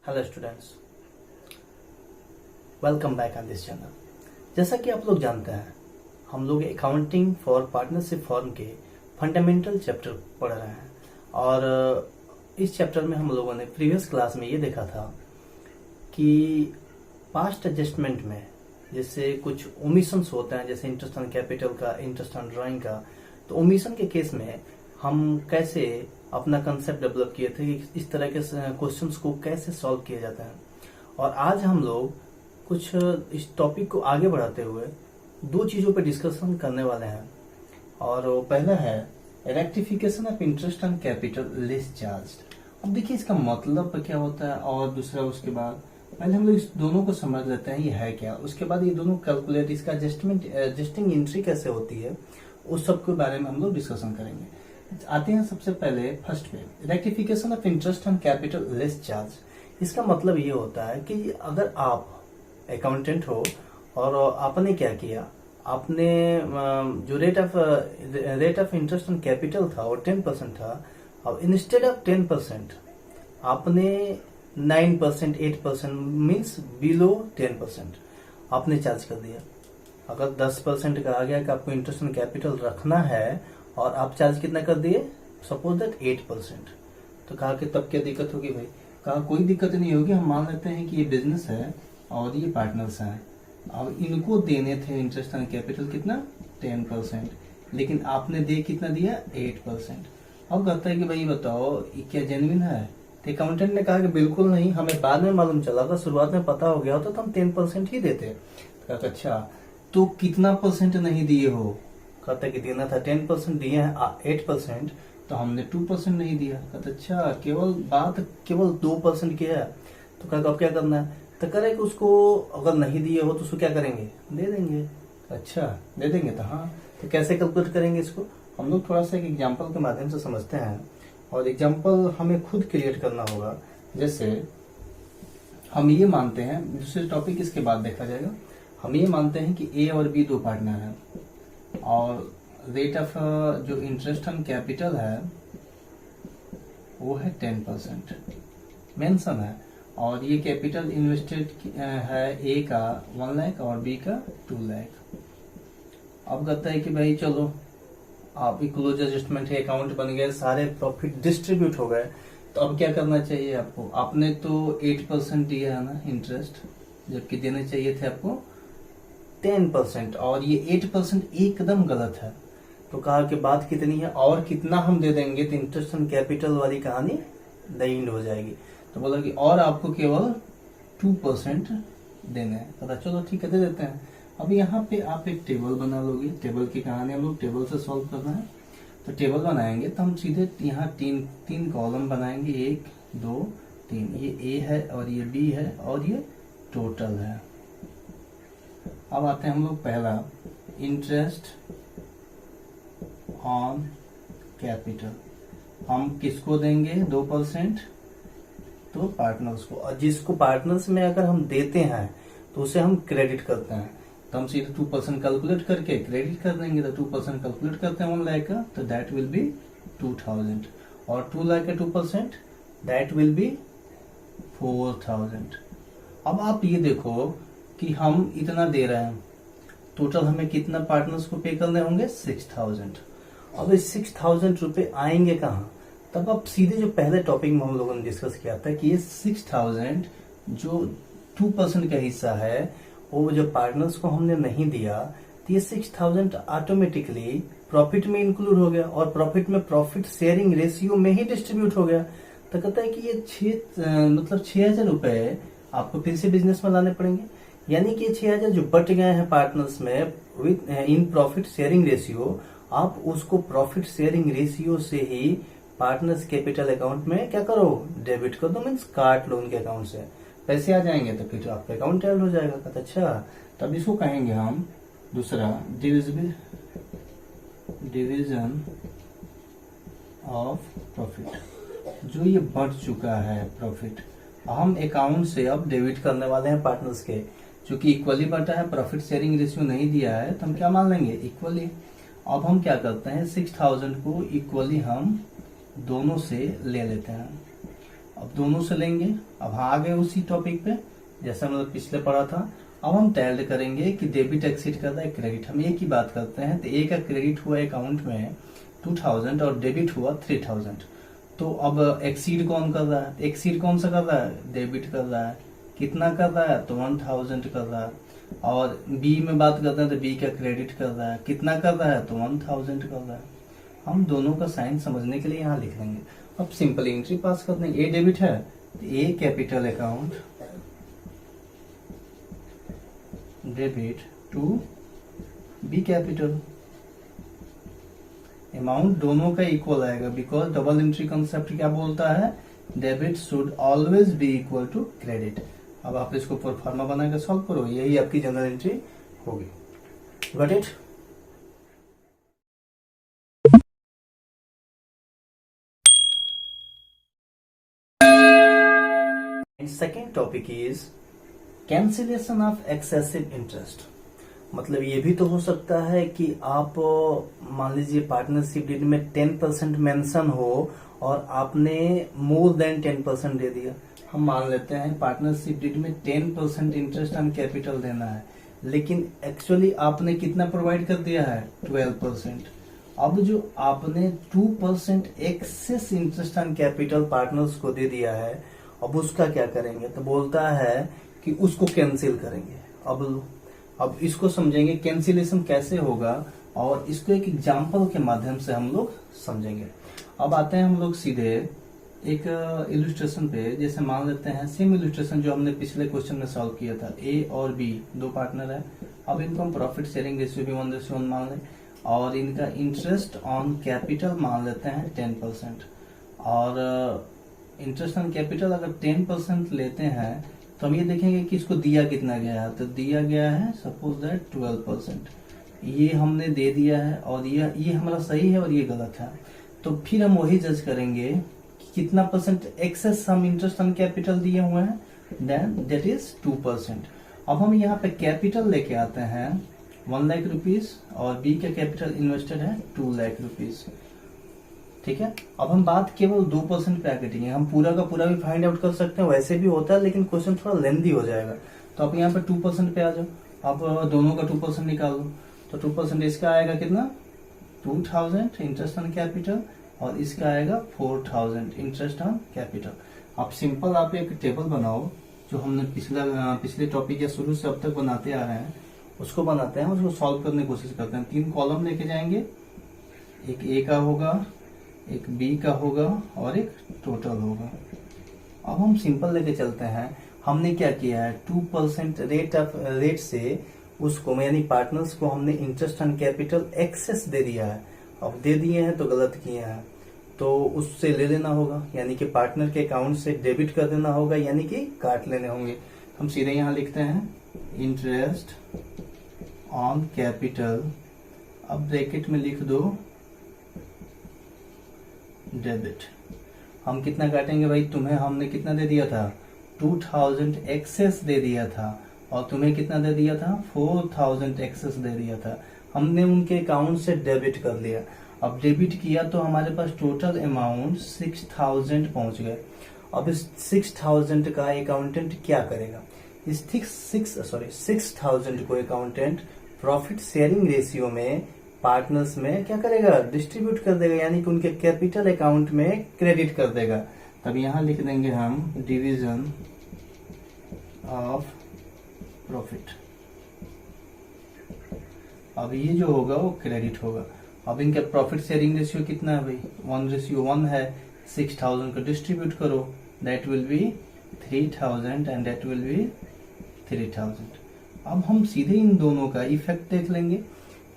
Hello students, welcome back on this channel. जैसा कि आप लोग जानते हैं, हम लोग अकाउंटिंग फॉर पार्टनरशिप फॉर्म के फंडामेंटल चैप्टर पढ़ रहे हैं और इस चैप्टर में हम लोगों ने प्रीवियस क्लास में ये देखा था कि पास्ट एडजस्टमेंट में जैसे कुछ ओमिशंस होते हैं, जैसे इंटरेस्ट ऑन कैपिटल का, इंटरेस्ट ऑन ड्राइंग का। तो ओमिशन के केस में हम कैसे अपना कंसेप्ट डेवलप किए थे कि इस तरह के क्वेश्चंस को कैसे सॉल्व किया जाता है। और आज हम लोग कुछ इस टॉपिक को आगे बढ़ाते हुए दो चीजों पर डिस्कशन करने वाले हैं। और वो पहला है rectification of interest on capital less charged. अब देखिए इसका मतलब क्या होता है, और दूसरा उसके बाद पहले हम लोग इस दोनों को समझ लेते हैं ये है क्या, उसके बाद ये दोनों कैलकुलेट, इसका एडजस्टिंग एंट्री कैसे होती है, उस सब के बारे में हम लोग डिस्कशन करेंगे। आते हैं सबसे पहले फर्स्ट पे, rectification of interest on capital less charge. इसका मतलब ये होता है कि अगर आप अकाउंटेंट हो और आपने क्या किया, आपने जो rate of interest on capital था वो 10% था, और इंस्टेड ऑफ 10% आपने 9%, 8% मीन्स बिलो 10% आपने चार्ज कर दिया। अगर 10% कहा गया कि आपको इंटरेस्ट ऑन कैपिटल रखना है और आप चार्ज कितना कर दिए, सपोज दैट 8%, तो कहा कि तब क्या दिक्कत होगी भाई? कहा कोई दिक्कत नहीं होगी, हम मान लेते हैं कि ये बिजनेस है और ये पार्टनर्स हैं, अब इनको देने थे इंटरेस्ट ऑन कैपिटल कितना, 10%, लेकिन आपने दे कितना दिया, 8%। अब कहता है कि भाई बताओ ये क्या जेन्युइन है? तो अकाउंटेंट ने कहा कि बिल्कुल नहीं, हमें बाद में मालूम चला था, शुरुआत में पता हो गया होता तो हम 10% ही देते। तो कहा अच्छा तो कितना परसेंट नहीं दिए हो? कहता कि देना था 10%, दिए हैं 8%, तो हमने 2% नहीं दिया। कहता अच्छा केवल 2% की है। तो कहा अब क्या करना है? तो करे कि उसको अगर नहीं दिए हो तो उसको क्या करेंगे, दे देंगे। अच्छा दे देंगे, तो हाँ, तो कैसे कैलकुलेट करेंगे इसको? हम लोग थोड़ा सा एक एग्जाम्पल के माध्यम से समझते हैं, और एग्जाम्पल हमें खुद क्रिएट करना होगा। जैसे हम ये मानते हैं, दूसरे टॉपिक इसके बाद देखा जाएगा, हम ये मानते हैं कि ए और बी दो पार्टनर हैं और रेट ऑफ जो इंटरेस्ट ऑन कैपिटल है वो है 10% मेंशन है, और ये कैपिटल इन्वेस्टेड है ए का 1 लाख और बी का 2 लाख। अब कहता है कि भाई चलो आप क्लोज एडजस्टमेंट है, अकाउंट बन गए, सारे प्रॉफिट डिस्ट्रीब्यूट हो गए, तो अब क्या करना चाहिए आपको? आपने तो 8% दिया है ना इंटरेस्ट, जबकि देने चाहिए थे आपको 10%, और ये 8% एकदम गलत है। तो कहा कि बात कितनी है और कितना हम दे देंगे तो इंटरेस्ट ऑन कैपिटल वाली कहानी एंड हो जाएगी। तो बोला कि और आपको केवल 2% देना है। पता चलो ठीक है, दे देते हैं। अब यहाँ पे आप एक टेबल बना लोगे, टेबल की कहानी हम लोग टेबल से सॉल्व करना है। तो टेबल बनाएंगे तो हम सीधे यहाँ तीन कॉलम बनाएंगे, 1 2 3, ये ए है और ये बी है और ये टोटल है। अब आते हैं हम लोग पहला, इंटरेस्ट ऑन कैपिटल। हम किसको देंगे 2%? तो पार्टनर्स को, और जिसको पार्टनर्स में अगर हम देते हैं तो उसे हम क्रेडिट करते हैं, तो हम सीधे 2% कैलकुलेट करके क्रेडिट कर देंगे। तो 2% कैलकुलेट करते हैं 1 लाख का, तो दैट विल बी 2000, और 2 लाख का 2% दैट विल बी 4000। अब आप ये देखो कि हम इतना दे रहे हैं, टोटल हमें कितना पार्टनर्स को पे करने होंगे, 6000। अब इस 6000 रुपए आएंगे कहाँ? तब आप सीधे जो पहले टॉपिक में हम लोगों ने डिस्कस किया था कि ये 6000 जो 2% का हिस्सा है वो जो पार्टनर्स को हमने नहीं दिया, तो ये 6000 ऑटोमेटिकली प्रॉफिट में इंक्लूड हो गया, और प्रॉफिट में प्रॉफिट शेयरिंग रेशियो में ही डिस्ट्रीब्यूट हो गया। तो कहता है कि ये 6000 रुपए आपको फिर से बिजनेस में लाने पड़ेंगे, यानी कि 6000 जो बट गए हैं पार्टनर्स में with in profit sharing ratio, आप उसको प्रॉफिट शेयरिंग रेशियो से ही पार्टनर्स कैपिटल अकाउंट में क्या करो, डेबिट कर दो, मीन्स काट लो उनके अकाउंट से, पैसे आ जाएंगे तो फिर आपका अकाउंट ऐड हो जाएगा। कहता अच्छा, तब इसको कहेंगे हम दूसरा डिवीजन ऑफ प्रॉफिट। जो ये बढ़ चुका है प्रॉफिट, हम अकाउंट से अब डेबिट करने वाले हैं पार्टनर्स के, चूंकि इक्वली बटा है, प्रॉफिट शेयरिंग रेशियो नहीं दिया है, तो हम क्या मान लेंगे, इक्वली। अब हम क्या करते हैं, 6000 को इक्वली हम दोनों से ले लेते हैं। अब दोनों से लेंगे। अब आ गए उसी टॉपिक पे जैसा मतलब पिछले पढ़ा था। अब हम टैल्ड करेंगे कि डेबिट एक्सीड कर रहा है क्रेडिट। हम एक ही बात करते हैं, तो ए का क्रेडिट हुआ अकाउंट में 2000 और डेबिट हुआ 3000। तो अब एक्सीड कौन कर रहा है? एक्सीड कौन सा कर रहा है? डेबिट कर रहा है। कितना कर रहा है? तो 1000 कर रहा है। और बी में बात करते हैं तो बी का क्रेडिट कर रहा है। कितना कर रहा है? तो 1000 कर रहा है। हम दोनों का साइन समझने के लिए यहाँ लिख लेंगे। अब सिंपल एंट्री पास कर देंगे। ए डेबिट है तो A capital account debit to B capital. Amount दोनों का इक्वल आएगा बिकॉज डबल एंट्री कंसेप्ट क्या बोलता है? Debit should always be equal to credit. अब आप इसको प्रोफार्मा बना के सॉल्व करो, यही आपकी जनरल एंट्री होगी। Got it? Second topic is cancellation of excessive interest. मतलब ये भी तो हो सकता है कि आप मान लीजिए पार्टनरशिप डीड में 10% मेंशन हो और आपने मोर देन 10% दे दिया। हम मान लेते हैं पार्टनरशिप डीड में 10% इंटरेस्ट ऑन कैपिटल देना है, लेकिन एक्चुअली आपने कितना प्रोवाइड कर दिया है? 12%। अब जो आपने 2% excess interest on capital partners को दे दिया है, अब उसका क्या करेंगे? तो बोलता है कि उसको कैंसिल करेंगे। अब इसको समझेंगे कैंसिलेशन कैसे होगा, और इसको एक एग्जांपल के माध्यम से हम लोग समझेंगे। अब आते हैं हम लोग सीधे एक इलस्ट्रेशन पे। जैसे मान लेते हैं सेम इलस्ट्रेशन जो हमने पिछले क्वेश्चन में सॉल्व किया था। ए और बी दो पार्टनर है। अब इनको हम प्रॉफिट शेयरिंग रेशियो भी 1:1 मान लें, और इनका इंटरेस्ट ऑन कैपिटल मान लेते हैं 10%। और इंटरेस्ट ऑन कैपिटल अगर 10% लेते हैं तो हम ये देखेंगे कि इसको दिया कितना गया है। तो दिया गया है सपोज दैट 12%। ये हमने दे दिया है और ये हमारा सही है और ये गलत है। तो फिर हम वही जज करेंगे कि कितना परसेंट एक्सेस हम इंटरेस्ट ऑन कैपिटल दिए हुए हैं, देन दैट इज 2%। अब हम यहाँ पे कैपिटल लेके आते हैं 1 लाख रुपीज और बी का कैपिटल इन्वेस्टेड है 2 लाख रुपीज। ठीक है। अब हम बात केवल 2% पे आके टिकेंगे। हम पूरा का पूरा भी फाइंड आउट कर सकते हैं, वैसे भी होता है, लेकिन क्वेश्चन थोड़ा लेंदी हो जाएगा। तो आप यहाँ पे 2% पे आ जाओ। आप दोनों का 2% निकाल लो। तो 2% इसका आएगा कितना? 2000 इंटरेस्ट ऑन कैपिटल, और इसका आएगा 4000 इंटरेस्ट ऑन कैपिटल। आप सिंपल आप एक टेबल बनाओ जो हमने पिछले टॉपिक या शुरू से अब तक बनाते आ रहे हैं, उसको बनाते हैं, उसको सॉल्व करने की कोशिश करते हैं। 3 कॉलम लेके जाएंगे, एक ए का होगा, एक बी का होगा और एक टोटल होगा। अब हम सिंपल लेके चलते हैं। हमने क्या किया है? 2% रेट से उसको यानी पार्टनर्स को हमने इंटरेस्ट ऑन कैपिटल एक्सेस दे दिया है। अब दे दिए हैं तो गलत किए हैं, तो उससे ले लेना होगा, यानी कि पार्टनर के अकाउंट से डेबिट कर देना होगा, यानी कि काट लेने होंगे। हम सीधे यहाँ लिखते हैं इंटरेस्ट ऑन कैपिटल, अब ब्रैकेट में लिख दो डेबिट। हम कितना काटेंगे भाई? तुम्हें हमने कितना दे दिया था? 2000 एक्सेस दे दिया था, और तुम्हें कितना दे दिया था? 4000 एक्सेस दे दिया था। हमने उनके अकाउंट से डेबिट कर लिया। अब डेबिट किया तो हमारे पास टोटल अमाउंट 6000 पहुंच गए। अब इस 6000 का अकाउंटेंट क्या करेगा? इस 6000 को अकाउंटेंट प्रॉफिट शेयरिंग रेशियो में पार्टनर्स में क्या करेगा? डिस्ट्रीब्यूट कर देगा, यानी कि उनके कैपिटल अकाउंट में क्रेडिट कर देगा। तब यहां लिख देंगे हम डिवीजन ऑफ प्रॉफिट। अब ये जो होगा वो क्रेडिट होगा। अब इनका प्रॉफिट शेयरिंग रेशियो कितना है भाई? 1:1 है। 6000 को डिस्ट्रीब्यूट करो, that will be 3000 and that will be 3000। अब हम सीधे इन दोनों का इफेक्ट देख लेंगे।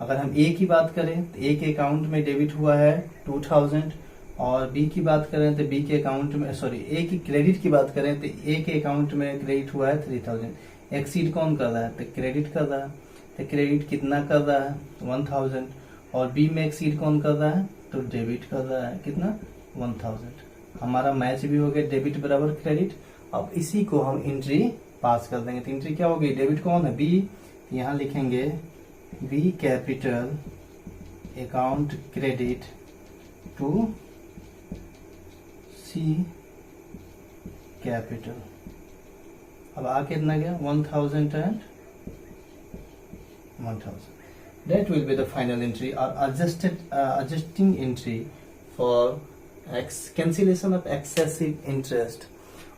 अगर हम ए की बात करें तो ए के अकाउंट में डेबिट हुआ है 2000, और बी की बात करें तो बी के अकाउंट में ए की क्रेडिट की बात करें तो ए के अकाउंट में क्रेडिट हुआ है 3000। एक्सीड कौन कर रहा है? तो क्रेडिट कर रहा है। तो क्रेडिट कितना कर रहा है? 1000। और बी में एक्सीड कौन कर रहा है? तो डेबिट कर रहा है। कितना? 1000। हमारा मैच भी हो गया, डेबिट बराबर क्रेडिट। अब इसी को हम एंट्री पास कर देंगे। तो एंट्री क्या होगी? डेबिट कौन है? बी। यहाँ लिखेंगे B capital account credit to C capital. अब आ कितना गया 1000 and 1000। That will be the final entry or adjusting entry for cancellation of excessive interest।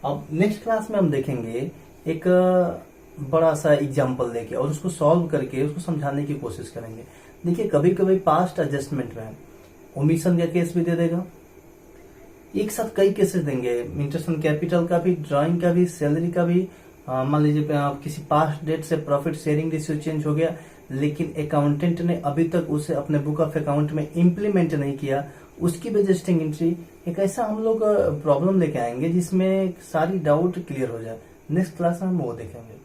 अब नेक्स्ट क्लास में हम देखेंगे एक बड़ा सा एग्जाम्पल लेके और उसको सॉल्व करके उसको समझाने की कोशिश करेंगे। देखिए कभी कभी पास्ट एडजस्टमेंट में ओमिशन का केस भी दे देगा, एक साथ कई केसेस देंगे, इंटरेस्ट ऑन कैपिटल का भी, ड्राइंग का भी, सैलरी का भी। मान लीजिए आप किसी पास्ट डेट से प्रॉफिट शेयरिंग रेशियो चेंज हो गया लेकिन अकाउंटेंट ने अभी तक उसे अपने बुक ऑफ अकाउंट में इम्प्लीमेंट नहीं किया, उसकी भी एडजस्टिंग एंट्री। एक ऐसा हम लोग प्रॉब्लम लेके आएंगे जिसमें सारी डाउट क्लियर हो जाए। नेक्स्ट क्लास में हम वो देखेंगे।